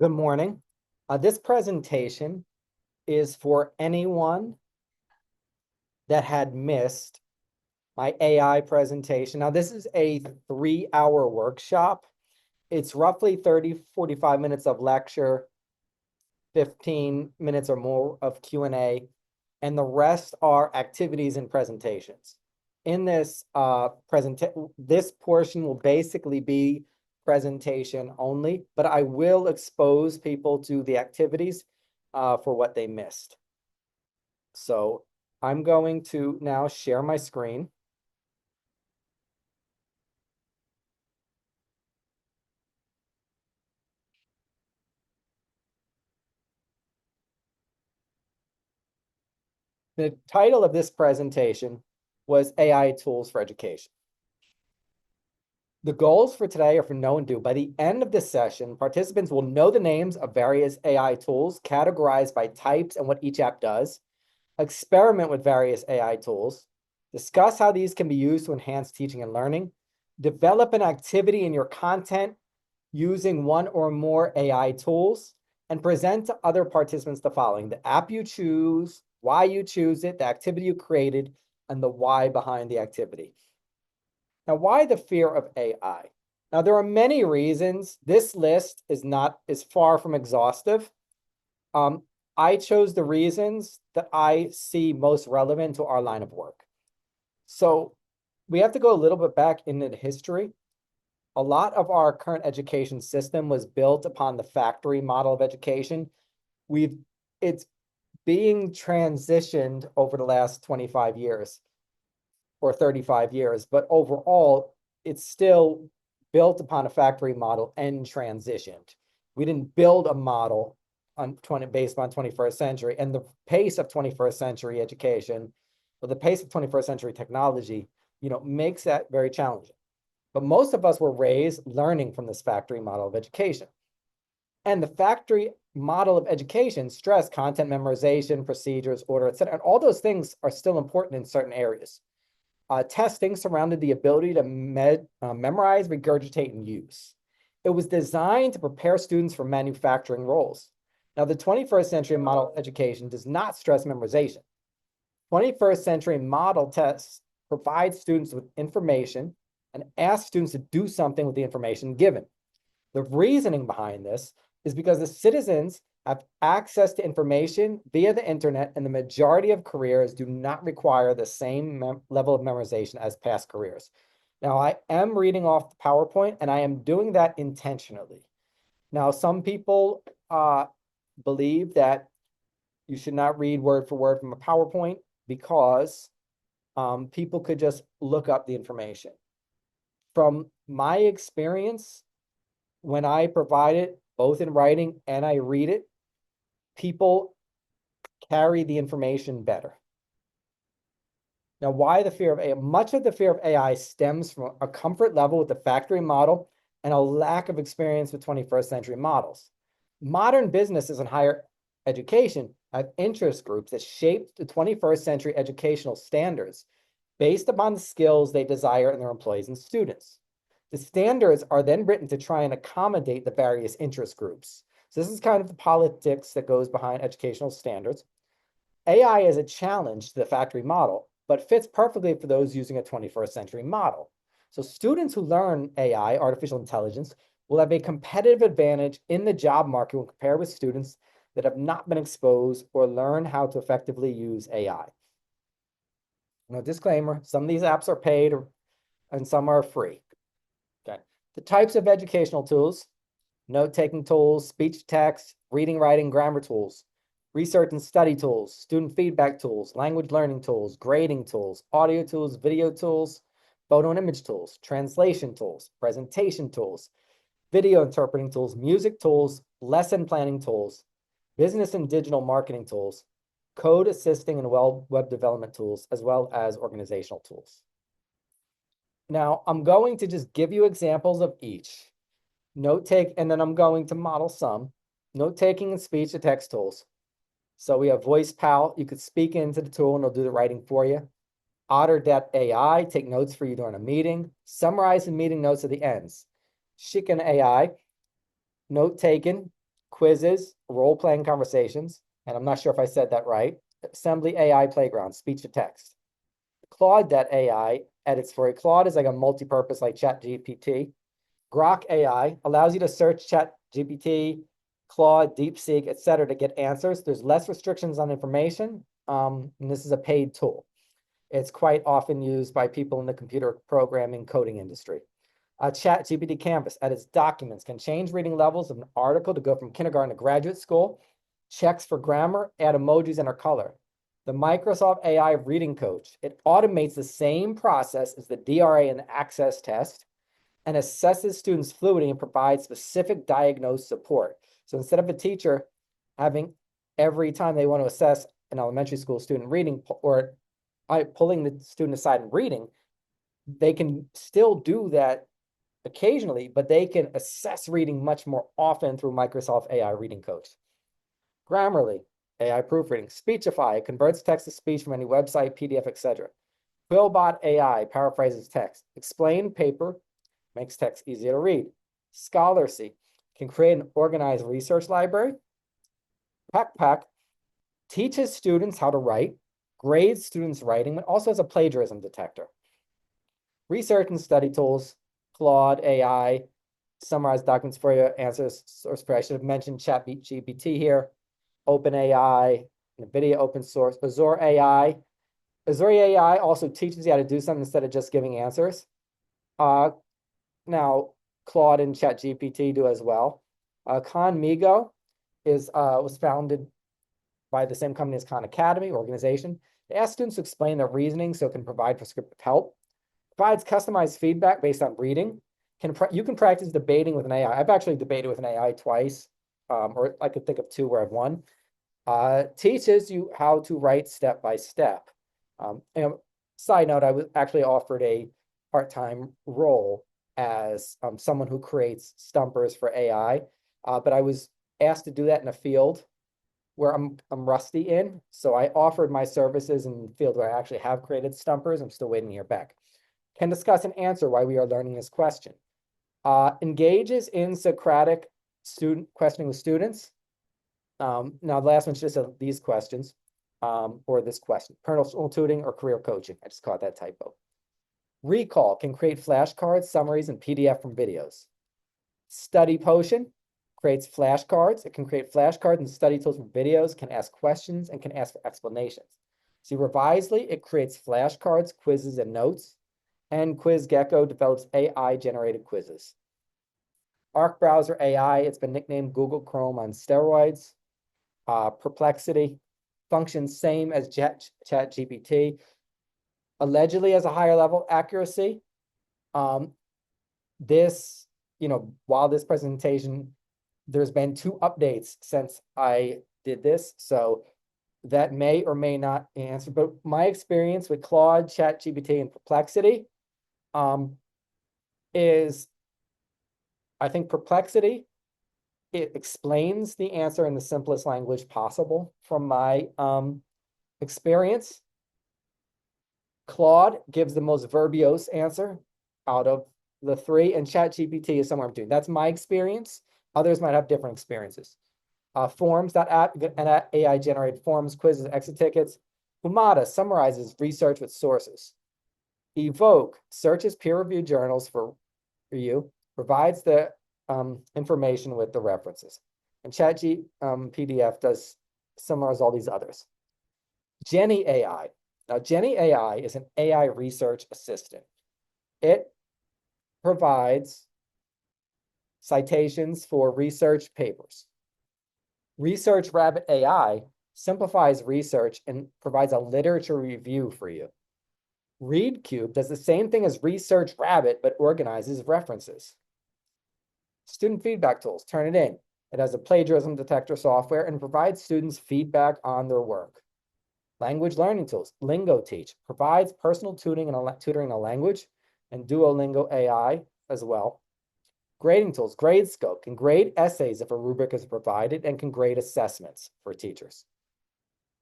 Good morning. This presentation is for anyone that had missed my AI presentation. Now, this is a 3-hour workshop. It's roughly 45 minutes of lecture, 15 minutes or more of Q&A, and the rest are activities and presentations. In this this portion will basically be presentation only, but I will expose people to the activities for what they missed. So I'm going to now share my screen. The title of this presentation was AI Tools for Education. The goals for today are for know and do. By the end of this session, participants will know the names of various AI tools categorized by types and what each app does, experiment with various AI tools, discuss how these can be used to enhance teaching and learning, develop an activity in your content using one or more AI tools, and present to other participants the following: the app you choose, why you choose it, the activity you created, and the why behind the activity. Now, why the fear of AI? Now, there are many reasons. This list is far from exhaustive. I chose the reasons that I see most relevant to our line of work. So we have to go a little bit back into the history. A lot of our current education system was built upon the factory model of education. It's being transitioned over the last 25 years or 35 years, but overall, it's still built upon a factory model and transitioned. We didn't build a model based on 21st century, and the pace of 21st century education, or the pace of 21st century technology, makes that very challenging. But most of us were raised learning from this factory model of education. And the factory model of education stress content memorization, procedures, order, etc. And all those things are still important in certain areas. Testing surrounded the ability to memorize, regurgitate, and use. It was designed to prepare students for manufacturing roles. Now, the 21st century model education does not stress memorization. 21st century model tests provide students with information and ask students to do something with the information given. The reasoning behind this is because the citizens have access to information via the internet, and the majority of careers do not require the same level of memorization as past careers. Now, I am reading off the PowerPoint, and I am doing that intentionally. Now, some people believe that you should not read word for word from a PowerPoint because people could just look up the information. From my experience, when I provide it, both in writing and I read it, people carry the information better. Now, why the fear of AI? Much of the fear of AI stems from a comfort level with the factory model and a lack of experience with 21st century models. Modern businesses and higher education have interest groups that shape the 21st century educational standards based upon the skills they desire in their employees and students. The standards are then written to try and accommodate the various interest groups. So this is kind of the politics that goes behind educational standards. AI is a challenge to the factory model, but fits perfectly for those using a 21st century model. So students who learn AI, artificial intelligence, will have a competitive advantage in the job market when compared with students that have not been exposed or learn how to effectively use AI. Now, disclaimer, some of these apps are paid and some are free. Okay. The types of educational tools: note-taking tools, speech text, reading, writing, grammar tools, research and study tools, student feedback tools, language learning tools, grading tools, audio tools, video tools, photo and image tools, translation tools, presentation tools, video interpreting tools, music tools, lesson planning tools, business and digital marketing tools, code assisting and web development tools, as well as organizational tools. Now, I'm going to just give you examples of each. And then I'm going to model some. Note-taking and speech-to-text tools. So we have VoicePal. You could speak into the tool and it'll do the writing for you. Otter.ai, take notes for you during a meeting. Summarize the meeting notes at the ends. Chicken AI, note-taken. quizzes, role-playing conversations, and I'm not sure if I said that right. Assembly AI playground, speech to text. Claude.ai edits for you. Claude is like a multi-purpose like ChatGPT. Grok AI allows you to search ChatGPT, Claude, DeepSeek, etc. to get answers. There's less restrictions on information, and this is a paid tool. It's quite often used by people in the computer programming coding industry. ChatGPT Canvas edits documents, can change reading levels of an article to go from kindergarten to graduate school, checks for grammar, add emojis and or color. The Microsoft AI Reading Coach, it automates the same process as the DRA and the Access test and assesses students' fluency and provides specific diagnosed support. So instead of a teacher having every time they want to assess an elementary school student reading or pulling the student aside and reading, they can still do that occasionally, but they can assess reading much more often through Microsoft AI Reading Coach. Grammarly, AI proofreading. Speechify, it converts text to speech from any website, PDF, etc. Quillbot AI paraphrases text. Explain paper makes text easier to read. Scholarcy can create an organized research library. Pack teaches students how to write, grades students' writing, but also as a plagiarism detector. Research and study tools, Claude AI, summarize documents for you, answers source for. I should have mentioned ChatGPT here, OpenAI, NVIDIA open source, Azure AI. Azure AI also teaches you how to do something instead of just giving answers. Now, Claude and ChatGPT do as well. Conmigo was founded by the same company as Khan Academy organization. They ask students to explain their reasoning so it can provide prescriptive help. Provides customized feedback based on reading. You can practice debating with an AI. I've actually debated with an AI twice, or I could think of two where I've won. Teaches you how to write step by step. And side note, I was actually offered a part-time role as someone who creates stumpers for AI, but I was asked to do that in a field where I'm rusty in. So I offered my services in the field where I actually have created stumpers. I'm still waiting to hear back. Can discuss and answer why we are learning this question. Engages in Socratic questioning with students. Now the last one's just these questions, or this question: personal tutoring or career coaching. I just caught that typo. Recall can create flashcards, summaries, and PDF from videos. Study Potion creates flashcards. It can create flashcards and study tools from videos, can ask questions, and can ask for explanations. See, Revisely, it creates flashcards, quizzes, and notes. And QuizGecko develops AI-generated quizzes. Arc Browser AI, it's been nicknamed Google Chrome on steroids. Perplexity functions same as ChatGPT, allegedly has a higher level accuracy. While this presentation, there's been 2 updates since I did this, so that may or may not answer. But my experience with Claude, ChatGPT, and Perplexity is, I think Perplexity, it explains the answer in the simplest language possible from my experience. Claude gives the most verbose answer out of the 3, and ChatGPT is somewhere in between. That's my experience. Others might have different experiences. Forms.app, AI-generated forms, quizzes, exit tickets. Humata summarizes research with sources. Evoke searches peer-reviewed journals for you, provides the information with the references. And PDF does similar as all these others. Jenny AI. Now, Jenny AI is an AI research assistant. It provides citations for research papers. Research Rabbit AI simplifies research and provides a literature review for you. ReadCube does the same thing as Research Rabbit, but organizes references. Student feedback tools, Turnitin. It has a plagiarism detector software and provides students feedback on their work. Language learning tools, LingoTeach, provides personal tutoring in a language, and Duolingo AI as well. Grading tools, Gradescope can grade essays if a rubric is provided and can grade assessments for teachers.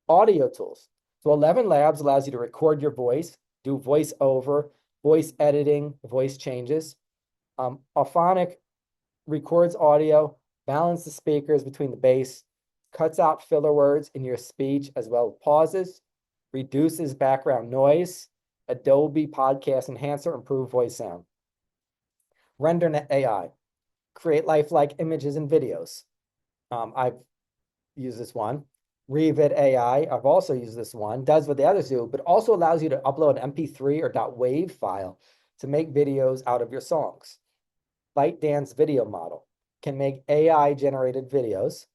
Audio tools. So 11 Labs allows you to record your voice, do voiceover, voice editing, voice changes. Auphonic records audio, balance the speakers between the bass, cuts out filler words in your speech as well as pauses, reduces background noise, Adobe Podcast Enhancer, improve voice sound. RenderNet AI, create lifelike images and videos. I've used this one. Revid AI, I've also used this one, does what the others do, but also allows you to upload an MP3 or .wav file to make videos out of your songs. ByteDance Video Model can make AI-generated videos.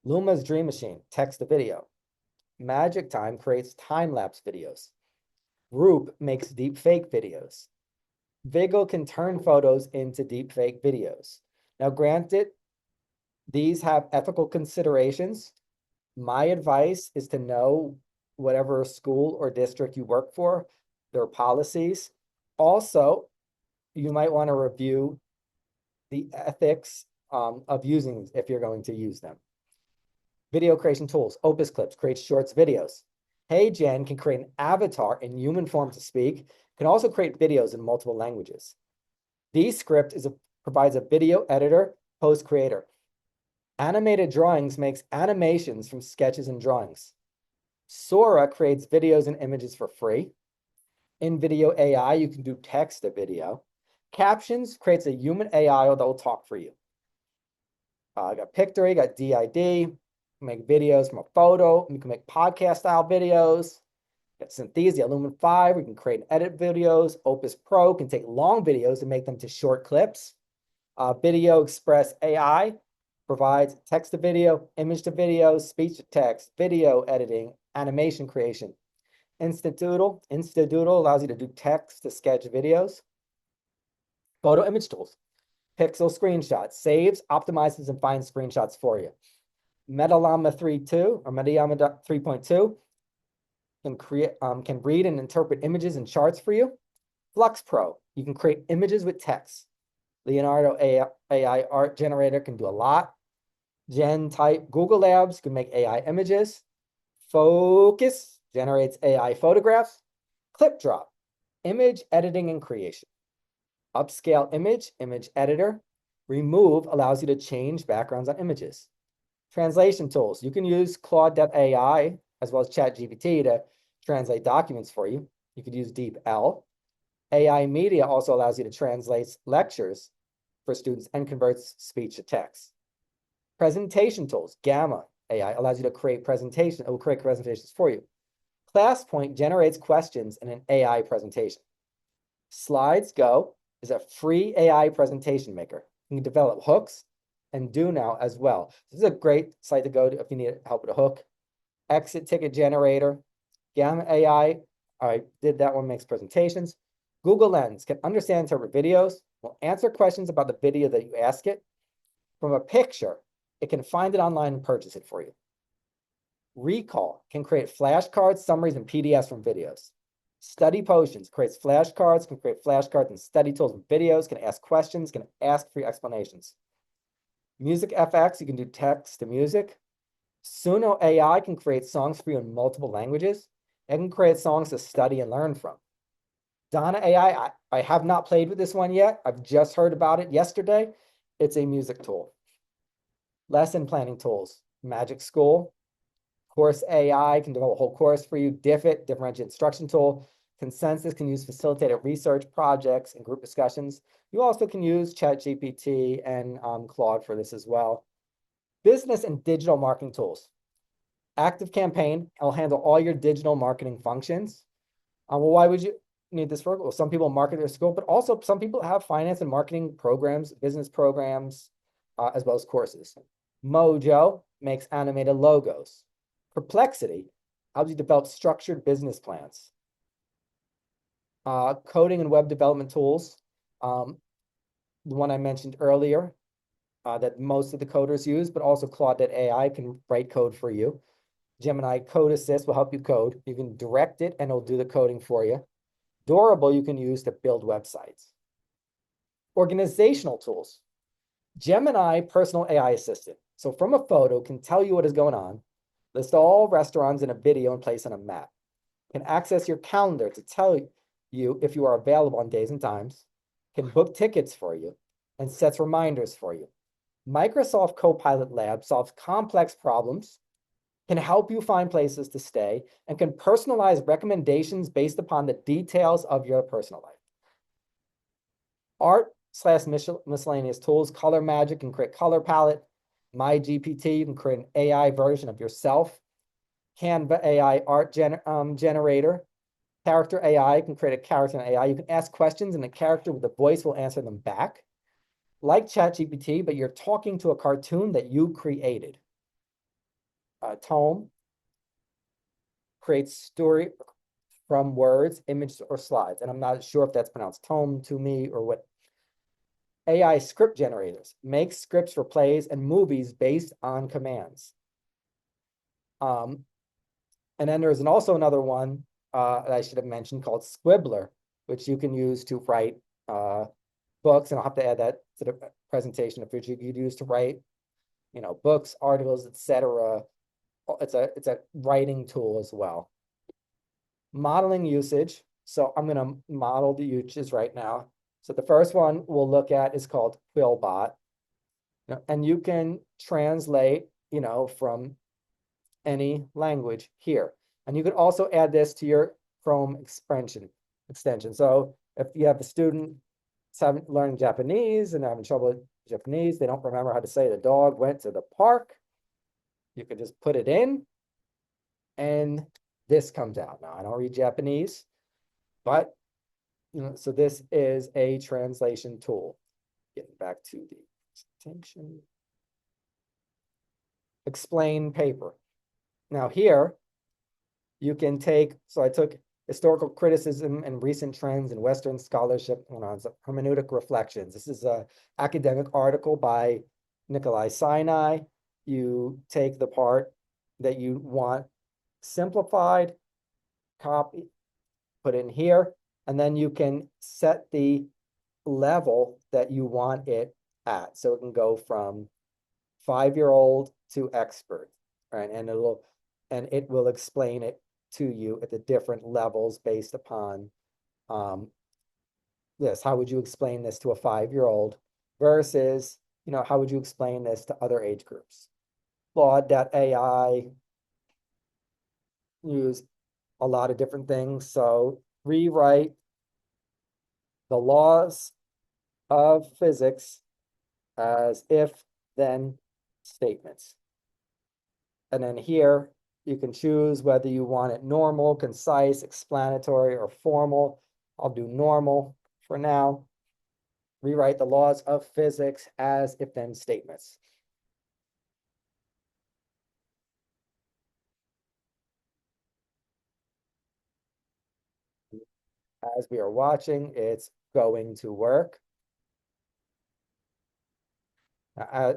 Luma's Dream Machine, text to video. Magic Time creates time-lapse videos. Roop makes deepfake videos. Viggle can turn photos into deepfake videos. Now, granted, these have ethical considerations. My advice is to know whatever school or district you work for, their policies. Also, you might want to review the ethics of using these if you're going to use them. Video creation tools. Opus Clips creates shorts videos. Hey Jen can create an avatar in human form to speak, can also create videos in multiple languages. Descript provides a video editor, post creator. Animated Drawings makes animations from sketches and drawings. Sora creates videos and images for free. In Video AI, you can do text to video. Captions creates a human AI that will talk for you. I got Pictory, got DID, make videos from a photo. You can make podcast style videos. Got Synthesia, Lumen 5, we can create and edit videos. Opus Pro can take long videos and make them to short clips. Video Express AI provides text to video, image to video, speech to text, video editing, animation creation. Instadoodle allows you to do text to sketch videos. Photo image tools, Pixel screenshots, saves, optimizes, and finds screenshots for you. Metallama 3.2 or Metallama 3.2 can read and interpret images and charts for you. Flux Pro, you can create images with text. Leonardo AI art generator can do a lot. GenType Google Labs can make AI images. Focus generates AI photographs. ClipDrop, image editing and creation. Upscale image editor. Remove allows you to change backgrounds on images. Translation tools, you can use Claude.ai as well as ChatGPT to translate documents for you. You could use DeepL. AI Media also allows you to translate lectures for students and converts speech to text. Presentation tools, Gamma AI allows you to create presentations. It will create presentations for you. ClassPoint generates questions in an AI presentation. Slides Go is a free AI presentation maker. You can develop hooks and do now as well. This is a great site to go to if you need help with a hook. Exit ticket generator, Gamma AI, I did that one, makes presentations. Google Lens can understand and interpret videos, will answer questions about the video that you ask it. From a picture, it can find it online and purchase it for you. Recall can create flashcards, summaries, and PDFs from videos. Study Potions creates flashcards, can create flashcards and study tools and videos, can ask questions, can ask for your explanations. Music FX, you can do text to music. Suno AI can create songs for you in multiple languages. It can create songs to study and learn from. Donna AI, I have not played with this one yet. I've just heard about it yesterday. It's a music tool. Lesson planning tools, Magic School. Course AI can develop a whole course for you. Diffit, differentiated instruction tool. Consensus can use facilitated research projects and group discussions. You also can use ChatGPT and Claude for this as well. Business and digital marketing tools. Active Campaign will handle all your digital marketing functions. Well, why would you need this for? Well, some people market their school, but also some people have finance and marketing programs, business programs, as well as courses. Mojo makes animated logos. Perplexity helps you develop structured business plans. Coding and web development tools. The one I mentioned earlier that most of the coders use, but also Claude.ai can write code for you. Gemini Code Assist will help you code. You can direct it and it'll do the coding for you. Durable you can use to build websites. Organizational tools. Gemini Personal AI Assistant. So from a photo can tell you what is going on, list all restaurants in a video and place on a map. Can access your calendar to tell you if you are available on days and times, can book tickets for you, and sets reminders for you. Microsoft Copilot Lab solves complex problems, can help you find places to stay, and can personalize recommendations based upon the details of your personal life. Art/miscellaneous tools, Color Magic can create color palette. My GPT, you can create an AI version of yourself. Canva AI art generator. Character AI can create a character in AI. You can ask questions and the character with the voice will answer them back. Like ChatGPT, but you're talking to a cartoon that you created. Tome creates story from words, images, or slides. And I'm not sure if that's pronounced tome to me or what. AI script generators make scripts for plays and movies based on commands. And then there's also another one that I should have mentioned called Squibbler, which you can use to write books. And I'll have to add that to the presentation of which you could use to write, books, articles, etc. It's a writing tool as well. Modeling usage. So I'm going to model the uses right now. So the first one we'll look at is called Quillbot. And you can translate, from any language here. And you could also add this to your Chrome extension. So if you have a student learning Japanese and having trouble with Japanese, they don't remember how to say the dog went to the park, you can just put it in and this comes out. Now, I don't read Japanese, but, so this is a translation tool. Getting back to the presentation. Explain paper. Now here, you can take, so I took historical criticism and recent trends in Western scholarship on hermeneutic reflections. This is an academic article by Nikolai Sinai. You take the part that you want simplified, copy, put in here, and then you can set the level that you want it at. So it can go from 5-year-old to expert, right? And it will explain it to you at the different levels based upon this. How would you explain this to a 5-year-old versus, how would you explain this to other age groups? Claude.ai use a lot of different things. So rewrite the laws of physics as if-then statements. And then here, you can choose whether you want it normal, concise, explanatory, or formal. I'll do normal for now. Rewrite the laws of physics as if-then statements. As we are watching, it's going to work.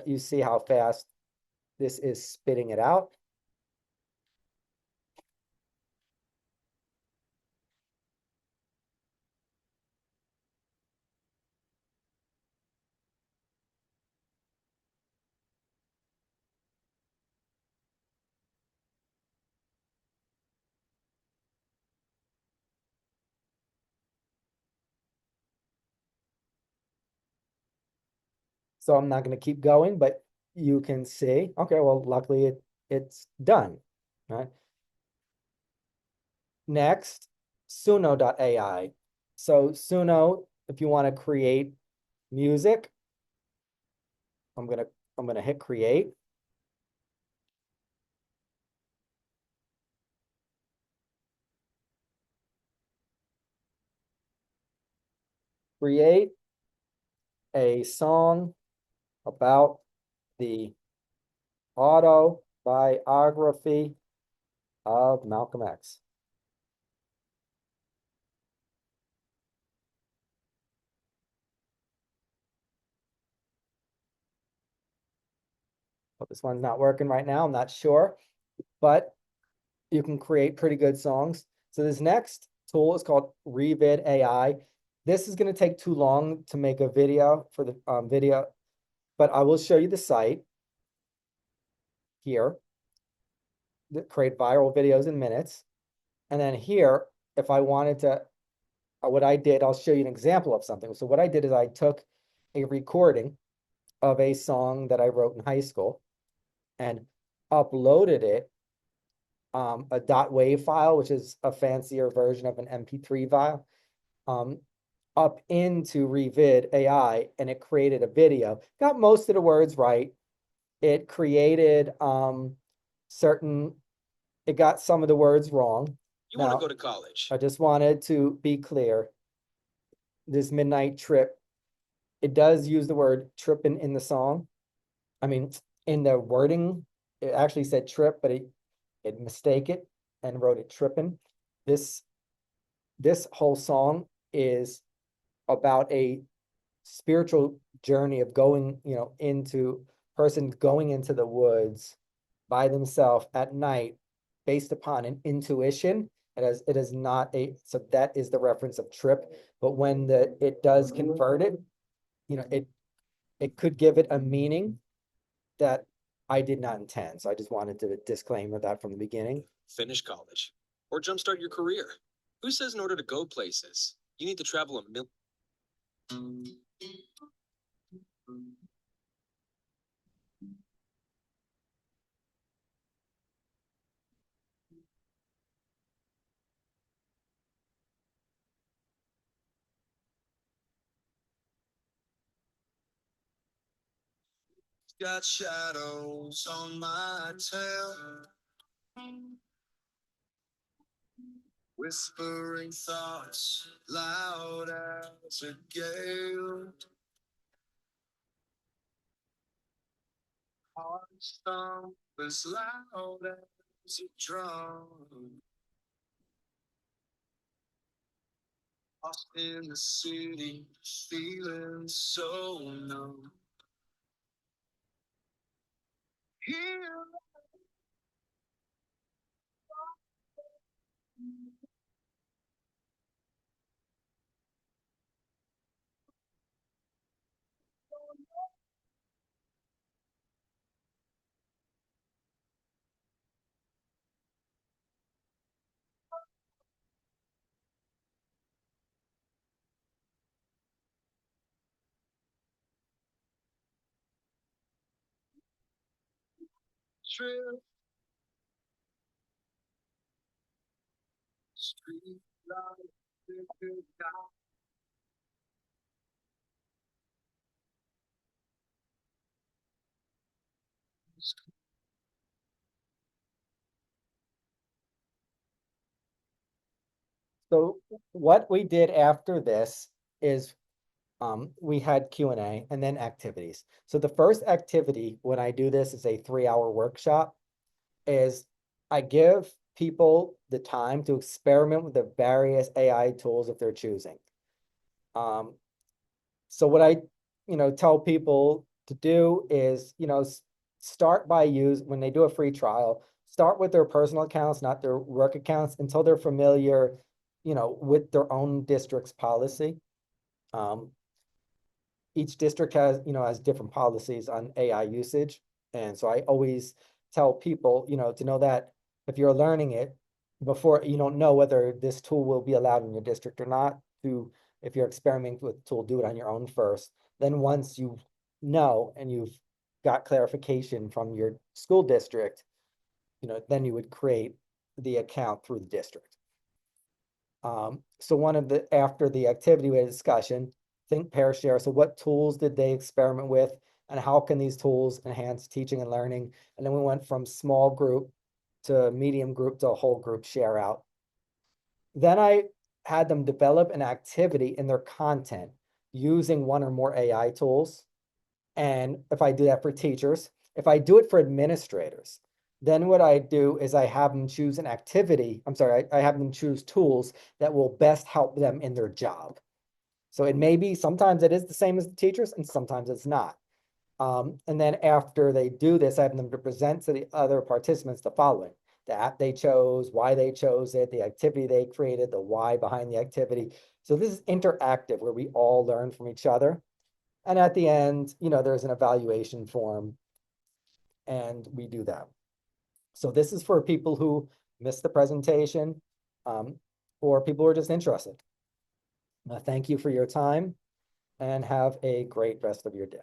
You see how fast this is spitting it out. So I'm not going to keep going, but you can see, okay, well, luckily it's done, right? Next, Suno.ai. So Suno, if you want to create music, I'm gonna hit create. Create a song about the autobiography of Malcolm X. But this one's not working right now, I'm not sure, but you can create pretty good songs. So this next tool is called Revid AI. This is going to take too long to make a video for the video, but I will show you the site here that create viral videos in minutes. And then here, if I wanted to, what I did, I'll show you an example of something. So what I did is I took a recording of a song that I wrote in high school and uploaded it, a .wav file, which is a fancier version of an MP3 file, up into Revid AI, and it created a video. Got most of the words right. It created it got some of the words wrong. You want to go to college. I just wanted to be clear. This midnight trip, it does use the word tripping in the song. I mean, in the wording, it actually said trip, but it mistake it and wrote it tripping. This whole song is about a spiritual journey of going, into person going into the woods by themselves at night based upon an intuition. It is not so that is the reference of trip, but when it does convert it, it could give it a meaning that I did not intend. So I just wanted to disclaim that from the beginning. Finish college or jumpstart your career. Who says in order to go places, you need to travel a million? Got shadows on my tail, whispering thoughts loud as a gale. Heart stomp as loud as a drum. Lost in the city, feeling so numb. Here. Trip, street light, So what we did after this is we had Q&A and then activities. So the first activity when I do this is a 3-hour workshop, is I give people the time to experiment with the various AI tools if they're choosing. So what I, tell people to do is, start by when they do a free trial, start with their personal accounts, not their work accounts, until they're familiar, with their own district's policy. Each district has different policies on AI usage. And so I always tell people, to know that if you're learning it before, you don't know whether this tool will be allowed in your district or not, if you're experimenting with the tool, do it on your own first. Then once you know and you've got clarification from your school district, then you would create the account through the district. So after the activity, we had a discussion, think, pair, share. So what tools did they experiment with, and how can these tools enhance teaching and learning? And then we went from small group to medium group to a whole group share out. Then I had them develop an activity in their content using one or more AI tools. And if I do that for teachers, if I do it for administrators, then what I do is I have them choose an activity. I'm sorry, I have them choose tools that will best help them in their job. So it may be, sometimes it is the same as the teachers and sometimes it's not. And then after they do this, I have them to present to the other participants the following: the app they chose, why they chose it, the activity they created, the why behind the activity. So this is interactive where we all learn from each other. And at the end, there's an evaluation form and we do that. So this is for people who missed the presentation, or people who are just interested. Thank you for your time and have a great rest of your day.